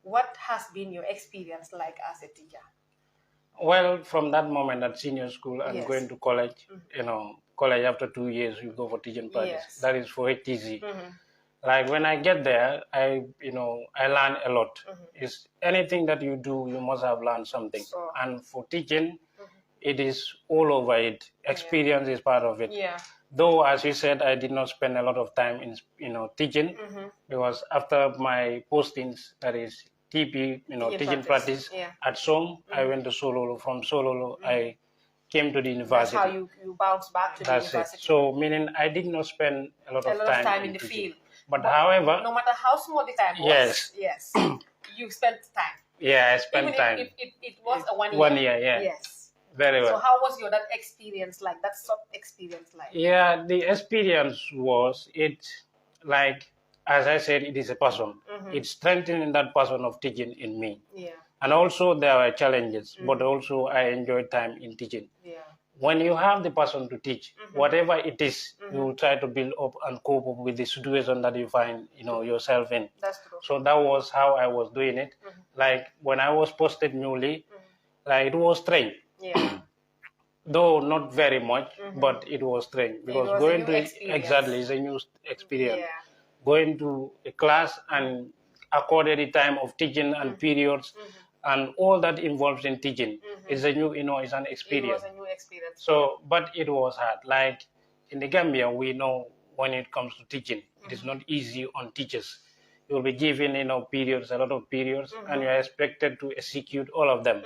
What has been your experience like as a teacher? Well, from that moment at senior school and Yes. going to college, college after 2 years, you go for teaching practice. Yes. That is for HTC. Like when I get there, I learn a lot. It's anything that you do, you must have learned something. So, And for teaching, it is all over it. Experience is part of it. yeah. Though, as you said, I did not spend a lot of time in teaching because after my postings, that is TP, teaching practice at SOM, I went to Sololo. From Sololo, I came to the university. That's how you bounce back to the university. It. So meaning I did not spend a lot of time in the teaching. field. But however, no matter how small the time was, yes, you spent time. Yeah, I spent Even time. If it was a 1 year. 1 year, yeah. Yes. Very well. So how was that experience like? That sub experience like? Yeah, the experience was like, as I said, it is a passion. It's strengthening that passion of teaching in me. Yeah. And also there were challenges, but also I enjoyed time in teaching. Yeah. When you have the passion to teach, whatever it is, you will try to build up and cope up with the situation that you find, yourself in. That's true. So that was how I was doing it. Like when I was posted newly, like it was strange. Yeah. Though not very much, but it was strange because going to exactly is a new experience. Yeah. Going to a class and accorded the time of teaching and periods and all that involves in teaching is a new, is an experience. It was a new experience. So, but it was hard. Like in the Gambia, we know when it comes to teaching, it is not easy on teachers. You will be given, a lot of periods, and you are expected to execute all of them.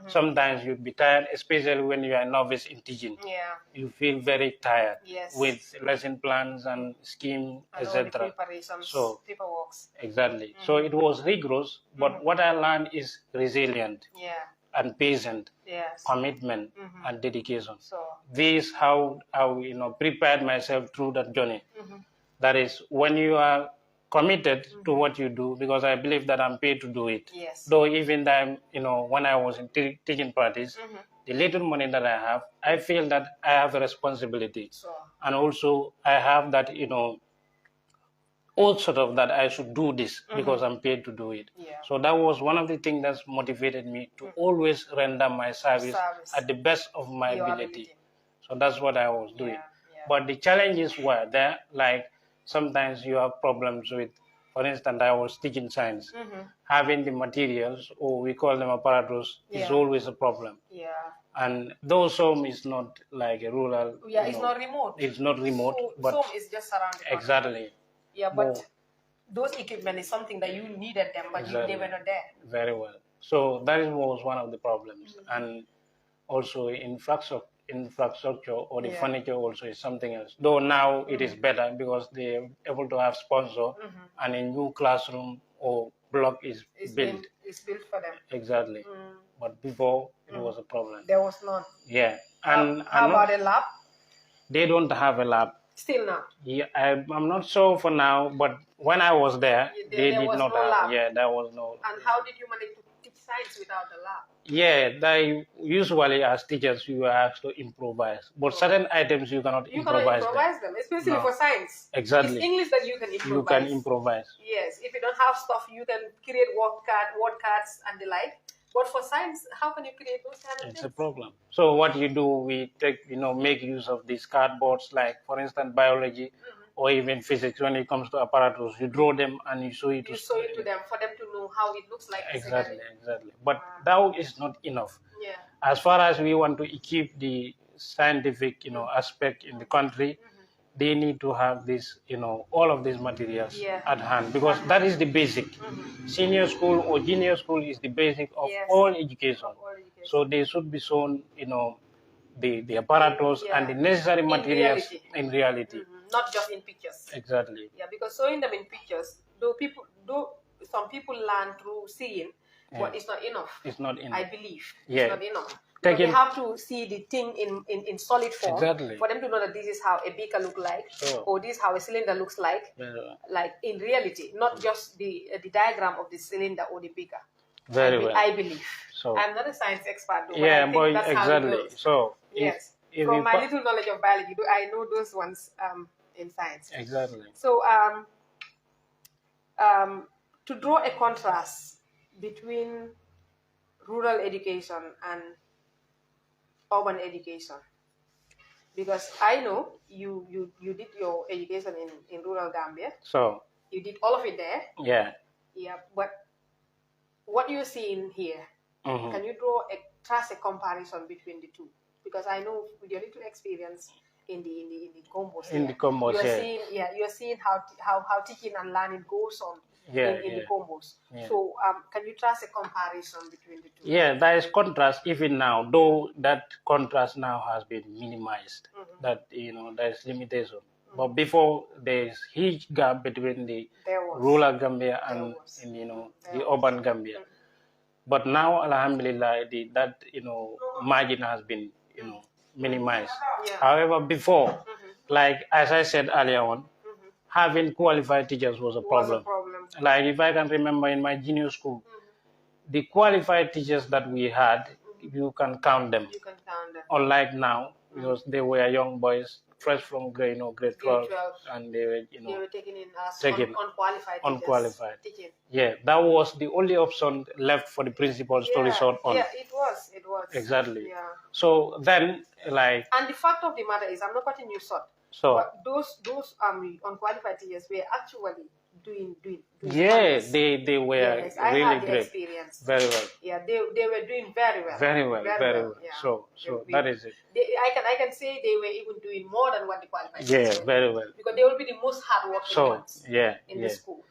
Sometimes you'd be tired, especially when you are a novice in teaching. Yeah. You feel very tired Yes. with lesson plans and scheme, etc. So paperworks. Exactly. So it was rigorous, but what I learned is resilient. Yeah. And patient, yes. commitment, and dedication. So this how I prepared myself through that journey. That is when you are committed to what you do, because I believe that I'm paid to do it. Yes. Though even that when I was in teaching practice, the little money that I have, I feel that I have a responsibility, and also I have that all sort of that I should do this because I'm paid to do it. Yeah. So that was one of the things that motivated me to always render my service at the best of my ability. So that's what I was doing. Yeah. But the challenges were there, like sometimes you have problems with, for instance, I was teaching science. Having the materials, or we call them apparatus, is always a problem. Yeah. And though some is not like a rural. Yeah, it's not remote. It's not remote. But some is just surrounded. Exactly. Yeah, but those equipment is something that you needed them, but they were not there. Very well. So that was one of the problems. And also infrastructure or the furniture also is something else. Though now it is better because they're able to have sponsor and a new classroom or block is built. It's built for them. Exactly. But before it was a problem. There was none. Yeah. And how about a lab? They don't have a lab. Still not. Yeah, I'm not sure for now, but when I was there, they did not have. Lab. Yeah, there was no. And how did you manage to teach science without the lab? Yeah, they usually as teachers you are asked to improvise, but certain items you cannot improvise. You cannot improvise them, especially for science. Exactly. It's English that you can improvise. You can improvise. Yes, if you don't have stuff, you can create word cards and the like. But for science, how can you create those kind of things? It's a problem. So what you do, we take, make use of these cardboards, like for instance, biology or even physics. When it comes to apparatus, you draw them and you show it to them for them to know how it looks like. Exactly. But that is not enough. Yeah. As far as we want to equip the scientific, aspect in the country, they need to have this, all of these materials at hand, because that is the basic. Senior school or junior school is the basic of all education. So they should be shown, the apparatus and the necessary materials in reality. Not just in pictures. Exactly. Yeah, because showing them in pictures, some people learn through seeing, but it's not enough. It's not enough. I believe it's not enough. They have to see the thing in solid form for them to know that this is how a beaker looks like, or this is how a cylinder looks like in reality, not just the diagram of the cylinder or the beaker. I believe. So I'm not a science expert, though, yeah, but that's exactly. How it goes. So yes, from my little knowledge of biology, I know those ones in science. Exactly. So to draw a contrast between rural education and urban education? Because I know you did your education in rural Gambia. So you did all of it there. Yeah. Yeah, but what you're seeing here, can you trace a comparison between the two? Because I know with your little experience in the combos, you're seeing how teaching and learning goes on in the combos. Yeah. So can you trace a comparison between the two? Yeah, there is contrast even now, though that contrast now has been minimized. That there is limitation. But before, there is huge gap between the rural Gambia and the urban Gambia. But now, alhamdulillah, that margin has been minimized. Yeah. However, before, like as I said earlier on, having qualified teachers was a problem. Like if I can remember in my junior school, the qualified teachers that we had, you can count them. Unlike now, because they were young boys, fresh from grade 12, and they were taken in as unqualified. Yeah, that was the only option left for the principals to resort on. Yeah, it was. Exactly. Yeah. So then, like. And the fact of the matter is, I'm not cutting you short. So. But those unqualified teachers were actually doing. Yeah, they were really great. Experience. Very well. Yeah, they were doing very well. Very well. Yeah. So that is it. I can say they were even doing more than what the qualified teachers were. Very well. Because they will be the most hardworking ones in the school.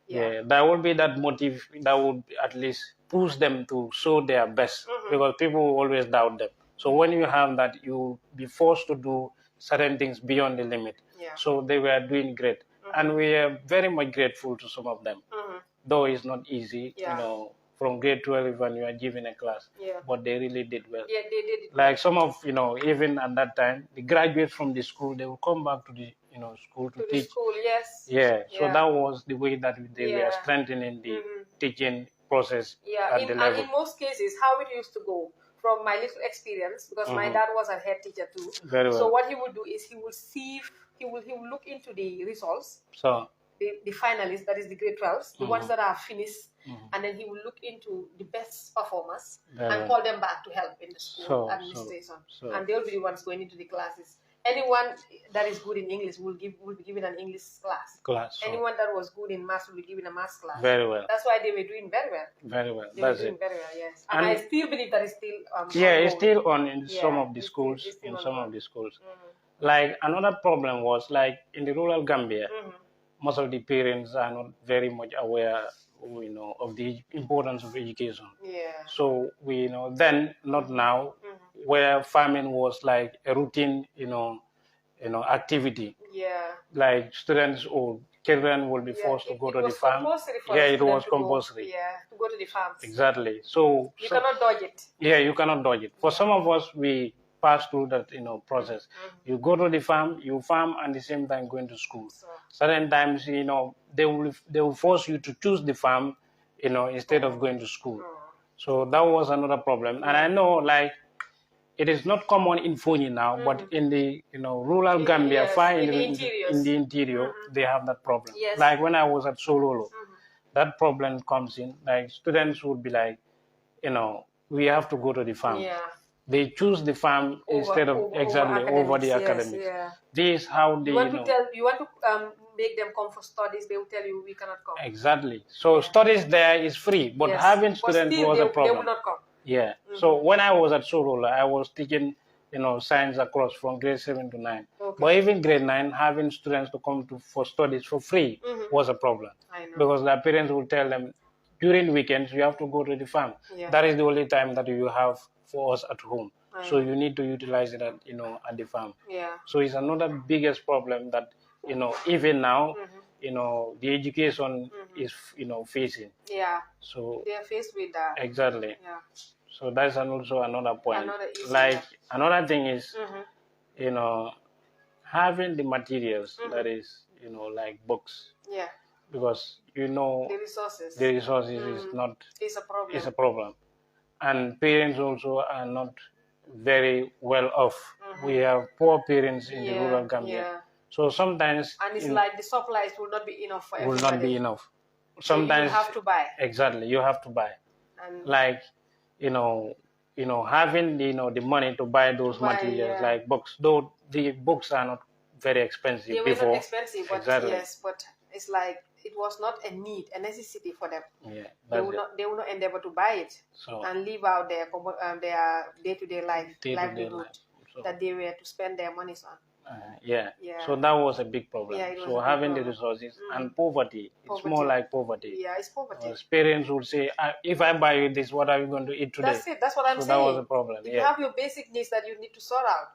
Yeah, that would be that motive that would at least push them to show their best, because people will always doubt them. So when you have that, you'll be forced to do certain things beyond the limit. Yeah. So they were doing great. And we are very much grateful to some of them. Though it's not easy, from grade 12 when you are given a class. Yeah. But they really did well. Yeah, they did it. Like some of, even at that time, the graduates from the school, they will come back to the school to teach. The school, yes. Yeah, so that was the way that they were strengthening the teaching process at the level. And in most cases, how it used to go, from my little experience, because my dad was a head teacher too. Very well. So what he would do is he will look into the results. So the finalists, that is the grade 12s, the ones that are finished, and then he will look into the best performers and call them back to help in the school administration. And they'll be the ones going into the classes. Anyone that is good in English will be given an English class. Anyone that was good in maths will be given a maths class. Very well. That's why they were doing very well. Very well. They were doing very well, yes. And I still believe that is still it's still on in some of the schools. Like another problem was, like in the rural Gambia, most of the parents are not very much aware, of the importance of education. Yeah. So we then, not now, where farming was like a routine, activity. Yeah. Like students or children will be forced to go to the farm. It was compulsory. To go to the farms. Exactly. So you cannot dodge it. Yeah, you cannot dodge it. For some of us, we pass through that process. You go to the farm, you farm, and at the same time going to school. Certain times, they will force you to choose the farm, instead of going to school. So that was another problem. And I know, like, it is not common in Foni now, but in the rural Gambia, in the interior, they have that problem. Yes. Like when I was at Sololo, that problem comes in. Like students would be like, we have to go to the farm. Yeah. They choose the farm instead of over the academics. Yeah. This is how they. You want to make them come for studies. They will tell you we cannot come. Exactly. So studies there is free, but having students was a problem. They will not come. Yeah. So when I was at Sorola, I was teaching, science across from grade 7 to 9. Okay. But even grade 9, having students to come for studies for free was a problem. I know. Because their parents will tell them, during weekends, you have to go to the farm. Yeah. That is the only time that you have for us at home. So you need to utilize it at, at the farm. Yeah. So it's another biggest problem that, even now, the education is, facing. Yeah. So they are faced with that. Exactly. Yeah. So that's also another point. Another issue, like another thing is, having the materials that is, like books. Yeah. Because the resources is not. It's a problem. It's a problem, and parents also are not very well off. We have poor parents in the rural Gambia. Yeah. So sometimes. And it's like the supplies will not be enough for everybody. Will not be enough. sometimes so you have to buy. Exactly, you have to buy. And like, having the money to buy those materials, like books, though the books are not very expensive. They were before. not expensive, but yes, but it's like it was not a need, a necessity for them. Yeah, they will not endeavor to buy it and live out their day-to-day livelihood that they were to spend their money on. Yeah. So that was a big problem. So having the resources and poverty, it's more like poverty. Yeah, it's poverty. Parents would say, if I buy you this, what are you going to eat today? That's it. That's what I'm saying. That was a problem. If you have your basic needs that you need to sort out,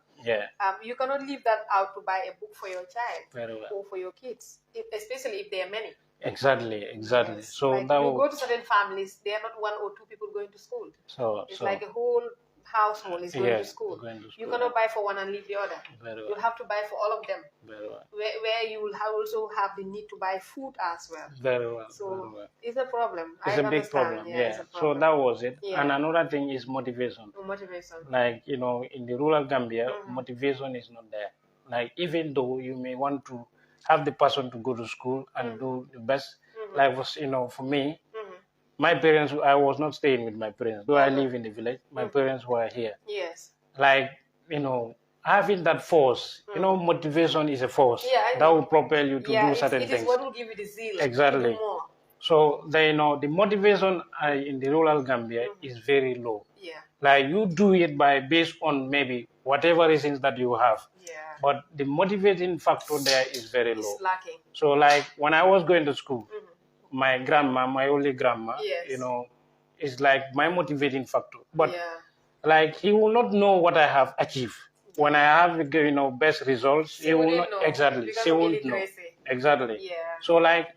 you cannot leave that out to buy a book for your child or for your kids, especially if there are many. Exactly. Yes. So like that you go to certain families, they are not 1 or 2 people going to school. It's like a whole household is going to school. You cannot buy for one and leave the other. You have to buy for all of them. Where you will also have the need to buy food as well. So it's a problem. It's a big problem. Yeah. So that was it. And another thing is motivation. Like, in the rural Gambia, motivation is not there. Like, even though you may want to have the passion to go to school and do the best, like, for me, my parents, I was not staying with my parents. Though I live in the village, my parents were here. Yes. Like, having that force, motivation is a force that will propel you to do certain things. It is what will give you the zeal. Exactly. So, the motivation in the rural Gambia is very low. Yeah. Like, you do it based on maybe whatever reasons that you have. Yeah. But the motivating factor there is very low. It's lacking. So, like, when I was going to school, my grandma, my only grandma, is like my motivating factor. But like, he will not know what I have achieved. When I have, best results, he will not exactly. She won't know. Exactly. Yeah. So, like,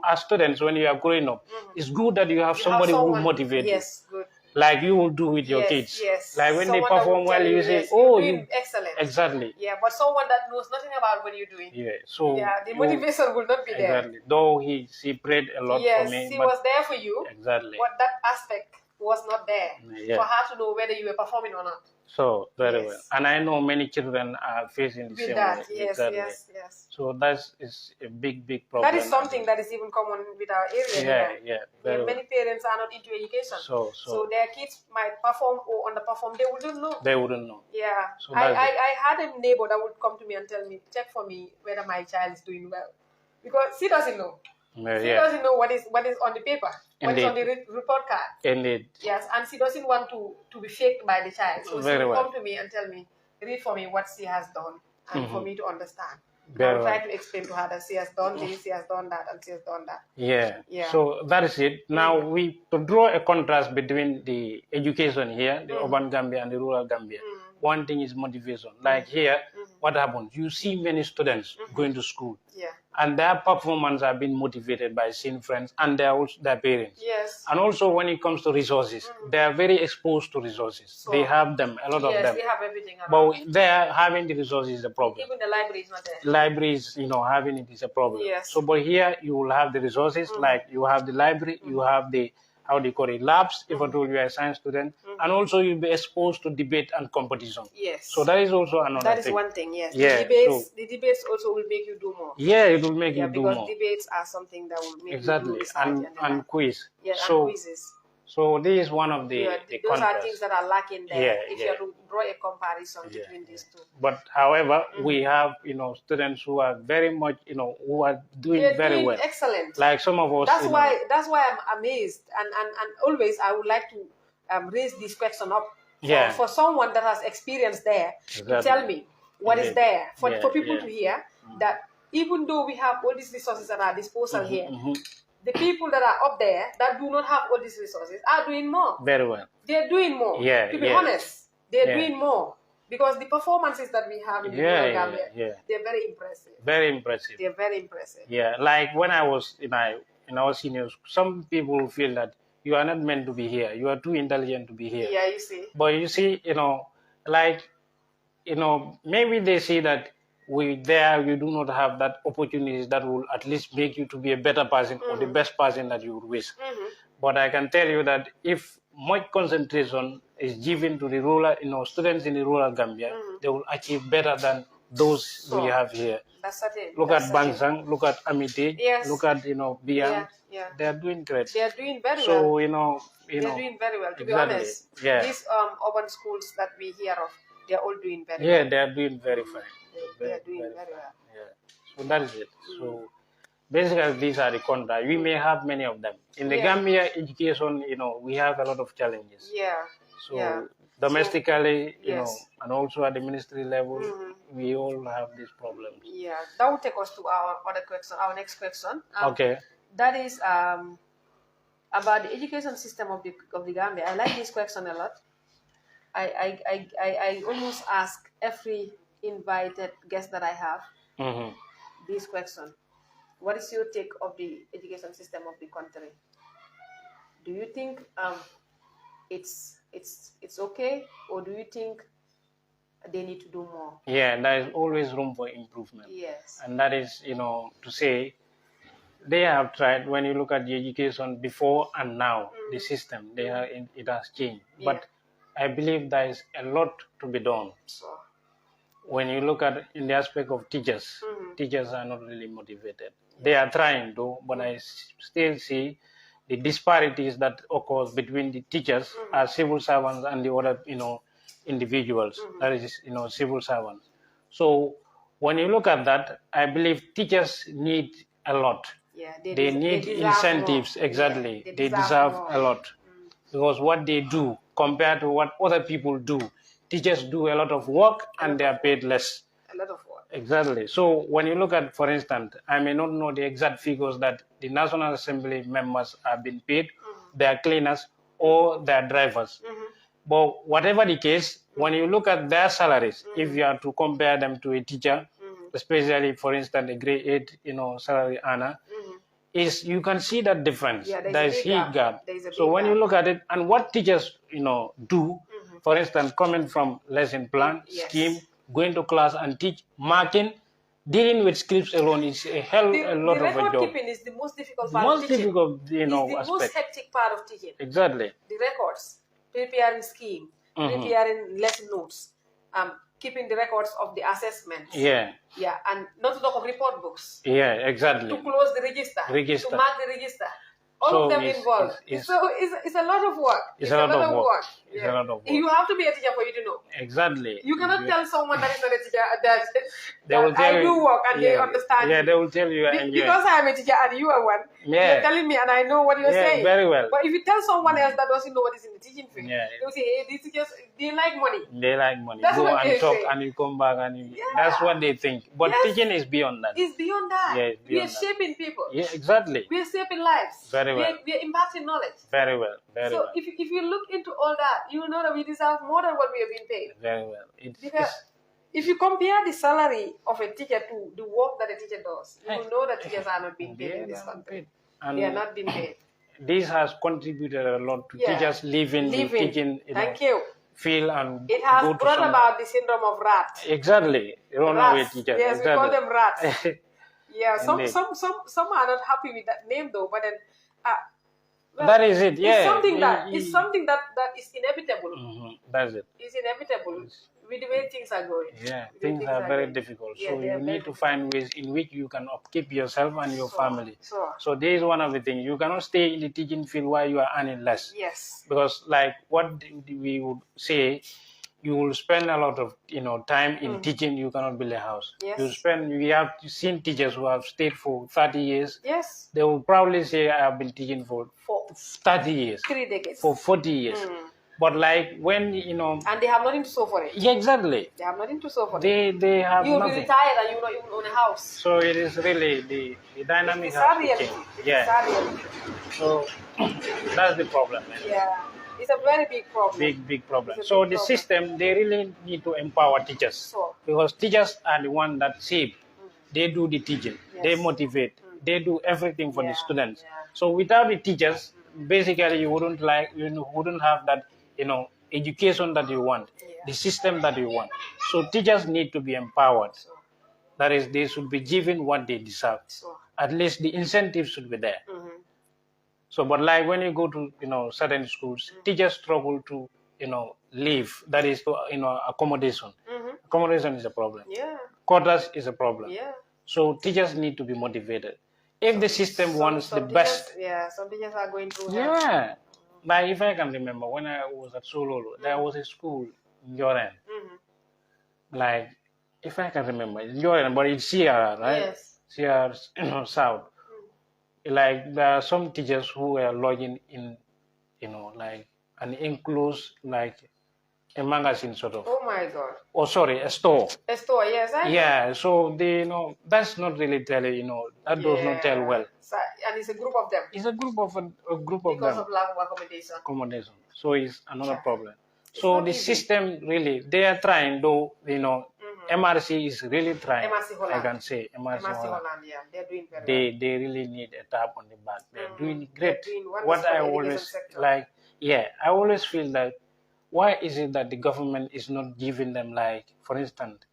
as students, when you are growing up, it's good that you have somebody who motivates you. Yes, good. Like you will do with your kids. Yes. Like when they perform well, you say, "Oh, you excellent." Exactly. Yeah, but someone that knows nothing about what you're doing. Yeah. So the motivation will not be there. Exactly. Though she prayed a lot for me. Yes, she was there for you. Exactly. But that aspect was not there for her to know whether you were performing or not. So very well, and I know many children are facing the same way. Yes. So that is a big problem. That is something that is even common with our area. Many parents are not into education, so their kids might perform or underperform. They wouldn't know. They wouldn't know. Yeah, so I had a neighbor that would come to me and tell me, check for me whether my child is doing well, because she doesn't know. She doesn't know what is on the paper, what is on the report card. Indeed. Yes, and she doesn't want to be faked by the child. So she will come to me and tell me, read for me what she has done, and for me to understand. I'll try to explain to her that she has done this, she has done that, and she has done that. Yeah. So that is it. Now to draw a contrast between the education here, the urban Gambia and the rural Gambia. One thing is motivation. Like here, what happens? You see many students going to school. Yeah. And their performance have been motivated by seeing friends and their parents. Yes. And also when it comes to resources, they are very exposed to resources. So, they have them, a lot of them. Yes, they have everything. But there, having the resources is a problem. Even the library is not there. Libraries, having it is a problem. Yes. So, but here you will have the resources, like you have the library, you have the, how do you call it, labs, if at all you are a science student, and also you'll be exposed to debate and competition. Yes. So that is also another thing. That is one thing, yes. Yeah, the debates also will make you do more. Yeah, it will make you do more. Because debates are something that will make you do research. And quiz. Yeah, and quizzes. So this is one of the those are things that are lacking there. If you have to draw a comparison between these two. But however, we have students who are very much who are doing very well. Excellent. Like some of us. That's why I'm amazed, and always I would like to raise this question up for someone that has experience there to tell me what is there for people to hear that even though we have all these resources at our disposal here. The people that are up there that do not have all these resources are doing more. Very well. They're doing more. To be honest, they're doing more. Because the performances that we have in the Gambia, they're very impressive. Very impressive. They're very impressive. Yeah, like when I was in our seniors, some people feel that you are not meant to be here. You are too intelligent to be here. Yeah, you see. But you see, maybe they see that you do not have that opportunities that will at least make you to be a better person or the best person that you would wish. But I can tell you that if much concentration is given to the rural, students in the rural Gambia, they will achieve better than those we have here. That's certain. Look at Bangsang, look at Amity, look at Biang. They are doing great. They are doing very well. So they're doing very well. To be honest, these urban schools that we hear of, they are all doing very well. Yeah, they are doing very fine. They are doing very well. Yeah. So that is it. So basically, these are the contrast. We may have many of them in the Gambia education. We have a lot of challenges. Yeah. So domestically, and also at the ministry level, we all have these problems. Yeah, that will take us to our other question, our next question. Okay. That is about the education system of the Gambia. I like this question a lot. I almost ask every invited guest that I have this question. What is your take of the education system of the country? Do you think it's okay, or do you think they need to do more? Yeah, there is always room for improvement. Yes. And that is, to say, they have tried. When you look at the education before and now, the system, it has changed. Yeah. But I believe there is a lot to be done. So, when you look at in the aspect of teachers, teachers are not really motivated. They are trying though, but I still see the disparities that occurs between the teachers as civil servants and the other, individuals, that is, civil servants. So when you look at that, I believe teachers need a lot. Yeah, they need incentives. More. Exactly. Yeah, they deserve a lot. Because what they do compared to what other people do, teachers do a lot of work and they are paid less. A lot of work. Exactly. So when you look at, for instance, I may not know the exact figures that the National Assembly members have been paid, their cleaners or their drivers. But whatever the case, when you look at their salaries, if you are to compare them to a teacher, especially, for instance, a grade 8, salary earner, is you can see that difference. Yeah, there is a huge gap. So when you look at it, and what teachers, do, for instance, coming from lesson plan, scheme, going to class and teach, marking, dealing with scripts alone is a lot of a job. The record keeping is the most difficult part of teaching. The most difficult, it's the most hectic part of teaching. Exactly. The records, preparing scheme, preparing lesson notes, keeping the records of the assessments. Yeah. Yeah, and not to talk of report books. Yeah, exactly. To close the register. To mark the register. All of them involved. So it's a lot of work. It's a lot of work. It's a lot of work. You have to be a teacher for you to know. Exactly. You cannot tell someone that is not a teacher that I do work and they understand. Yeah, they will tell you. Because I am a teacher and you are one. Yeah. You're telling me and I know what you're saying. Very well. But if you tell someone else that doesn't know what is in the teaching field, they will say, hey, these teachers, they like money. They like money. That's Go what and they talk say. And you come back and that's what they think. But teaching is beyond that. It's beyond that. Yeah, it's beyond we are shaping people. Yeah, exactly. We are shaping lives. Very well. We are imparting knowledge. Very well. Very well. So if you look into all that, you will know that we deserve more than what we have been paid. Very well. Because if you compare the salary of a teacher to the work that a teacher does, you will know that teachers are not being paid in this country. They are not being paid. This has contributed a lot to teachers living. Teaching. Thank you. Feel and it has brought about the syndrome of rat. Exactly. You don't know teachers. Yes, exactly. We call them rats. Yeah, some are not happy with that name though, but then that is it. Yeah, it's something that is inevitable. That's it. It's inevitable with the way things are going. Yeah, things are very difficult. So you need to find ways in which you can upkeep yourself and your family. So there is one of the things. You cannot stay in the teaching field while you are earning less. Yes. Because like what we would say, you will spend a lot of time in teaching. You cannot build a house. Yes. We have seen teachers who have stayed for 30 years. Yes. They will probably say, I have been teaching for 30 years. 3 decades. For 40 years. But like when and they have nothing to show for it. Yeah, exactly. They have nothing to show for it. They have you will nothing. be retired and you will not even own a house. So it is really the dynamic. It's a reality. Yeah. So that's the problem. Man. Yeah. It's a very big problem. Big problem. So the system, they really need to empower teachers. Because teachers are the ones that shape. They do the teaching. Yes. They motivate. They do everything for the students. Yeah. So without the teachers, basically you wouldn't have that, education that you want, the system that you want. So teachers need to be empowered. That is, they should be given what they deserve. At least the incentives should be there. So, but like when you go to, certain schools, teachers struggle to, live. That is, accommodation. Accommodation is a problem. Yeah. quotas is a problem. Yeah. So teachers need to be motivated. If the system wants the teachers, best. Yeah, some teachers are going through Yeah. Like if I can remember, when I was at Sololo, there was a school in Joren. Like, if I can remember, it's Joren, but it's Sierra, right? Yes. Sierra, South. Like, there are some teachers who were lodging in, like an enclosed, like a magazine sort of. Oh my God. Oh, sorry, a store. A store, yes. Yeah, so they, that's not really telling, that does not tell well. So, and it's a group of them. It's a group of them. Because of lack of accommodation. So it's another problem. So the system really, they are trying, though, MRC is really trying. MRC Holland. I can say MRC Holland. Yeah, they're doing very well. They really need a tap on the back. They're doing great. They're doing what I always like, I always feel that why is it that the government is not giving them, like, for instance,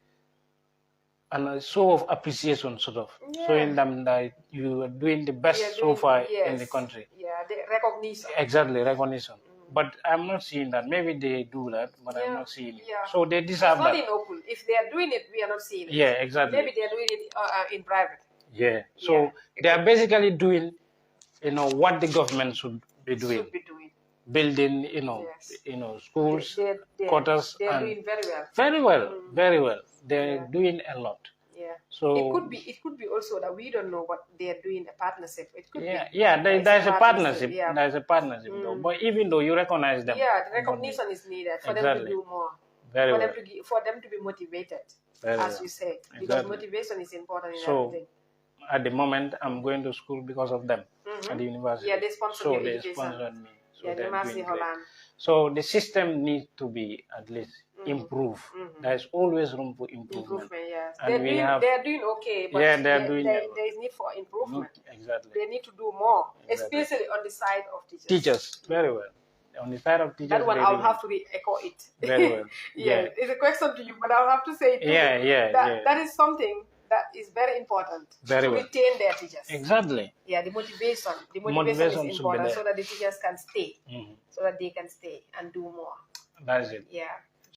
a show of appreciation, sort of, showing them that you are doing the best so far in the country. Yeah, the recognition. Exactly, recognition. But I'm not seeing that. Maybe they do that, but I'm not seeing it. So they deserve that. It's not in open. If they are doing it, we are not seeing it. Yeah, exactly. Maybe they are doing it in private. Yeah. So they are basically doing, what the government should be doing. Building, schools, quarters. They are doing very well. Very well, very well. They're doing a lot. Yeah. So it could be also that we don't know what they are doing, a partnership. It could be. Yeah, there's a partnership. There's a partnership though. But even though you recognize them. Yeah, the recognition is needed for them to do more. For them to be motivated, as you said. Because motivation is important in everything. At the moment, I'm going to school because of them at the university. Yeah, they sponsor your education. They sponsored me. So yeah, they're doing great. So the system needs to be at least improved. There's always room for improvement. Yes. And they're doing okay, but there is need for improvement. Exactly. They need to do more, especially on the side of teachers. Teachers, very well. On the side of teachers, that one I'll have to echo it. Very well. Yeah, it's a question to you, but I'll have to say it too. That is something that is very important to retain their teachers. Exactly. Yeah, the motivation. The motivation is important so that the teachers can stay, so that they can stay and do more. That is it. Yeah.